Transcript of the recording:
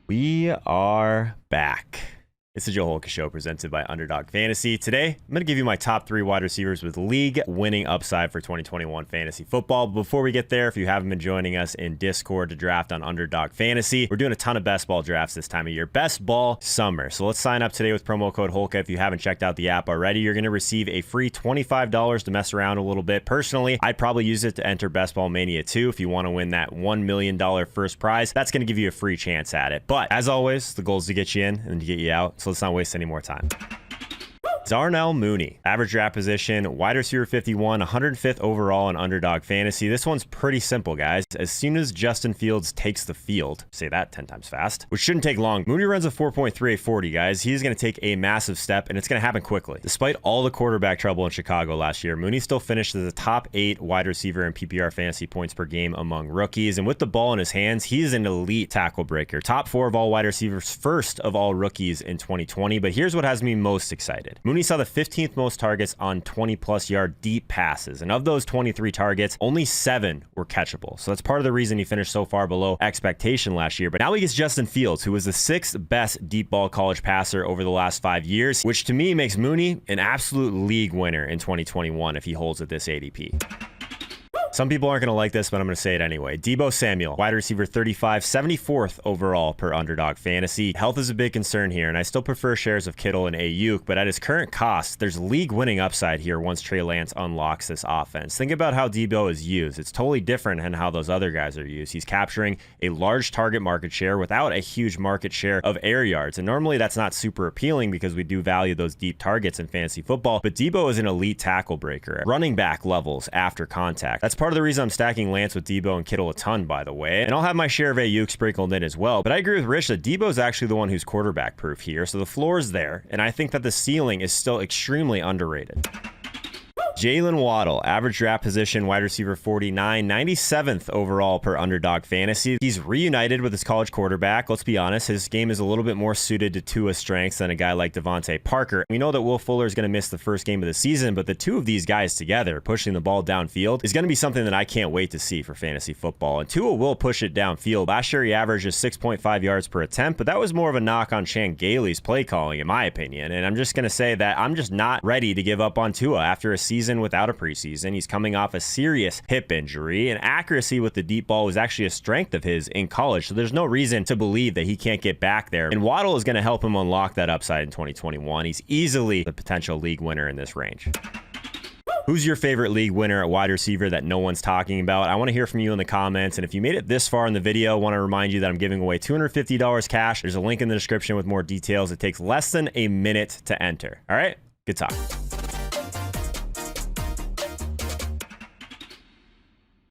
We are back. It's the Joe Holka Show presented by Underdog Fantasy. Today, I'm going to give you my top 3 wide receivers with league-winning upside for 2021 fantasy football. But before we get there, if you haven't been joining us in Discord to draft on Underdog Fantasy, we're doing a ton of best ball drafts this time of year. Best ball summer. So let's sign up today with promo code Holka. If you haven't checked out the app already, you're going to receive a free $25 to mess around a little bit. Personally, I'd probably use it to enter Best Ball Mania 2 if you want to win that $1 million first prize. That's going to give you a free chance at it. But as always, the goal is to get you in and to get you out. So let's not waste any more time. Darnell Mooney, average draft position, wide receiver 51, 105th overall in Underdog Fantasy. This one's pretty simple, guys. As soon as Justin Fields takes the field, say that 10 times fast, which shouldn't take long, Mooney runs a 4.3840, guys. He's going to take a massive step, and it's going to happen quickly. Despite all the quarterback trouble in Chicago last year, Mooney still finished as a top 8 wide receiver in PPR fantasy points per game among rookies, and with the ball in his hands, he's an elite tackle breaker. Top 4 of all wide receivers, first of all rookies in 2020, but here's what has me most excited. Mooney saw the 15th most targets on 20-plus yard deep passes, and of those 23 targets, only 7 were catchable. So that's part of the reason he finished so far below expectation last year. But now he gets Justin Fields, who was the 6th best deep ball college passer over the last 5 years, which to me makes Mooney an absolute league winner in 2021 if he holds at this ADP. Some people aren't going to like this, but I'm going to say it anyway. Deebo Samuel, wide receiver 35, 74th overall per Underdog Fantasy. Health is a big concern here, and I still prefer shares of Kittle and Ayuk, but at his current cost, there's league-winning upside here once Trey Lance unlocks this offense. Think about how Deebo is used. It's totally different than how those other guys are used. He's capturing a large target market share without a huge market share of air yards, and normally that's not super appealing because we do value those deep targets in fantasy football, but Deebo is an elite tackle breaker at running back levels after contact. That's part of the reason I'm stacking Lance with Deebo and Kittle a ton, by the way. And I'll have my share of Ayuk sprinkled in as well. But I agree with Rich that Deebo is actually the one who's quarterback proof here. So the floor is there. And I think that the ceiling is still extremely underrated. Jaylen Waddle, average draft position, wide receiver 49, 97th overall per Underdog Fantasy. He's reunited with his college quarterback. Let's be honest, his game is a little bit more suited to Tua's strengths than a guy like Devontae Parker. We know that Will Fuller is going to miss the first game of the season, but the two of these guys together pushing the ball downfield is going to be something that I can't wait to see for fantasy football. And Tua will push it downfield. Last year, he averaged 6.5 yards per attempt, but that was more of a knock on Chan Gailey's play calling, in my opinion. And I'm just going to say that I'm just not ready to give up on Tua after a season without a preseason. He's coming off a serious hip injury, and accuracy with the deep ball was actually a strength of his in college, so there's no reason to believe that he can't get back there. And Waddle is going to help him unlock that upside in 2021. He's easily the potential league winner in this range. Who's your favorite league winner at wide receiver that no one's talking about? I want to hear from you in the comments. And if you made it this far in the video, I want to remind you that I'm giving away $250 cash. There's a link in the description with more details. It takes less than a minute to enter. All right, good talk.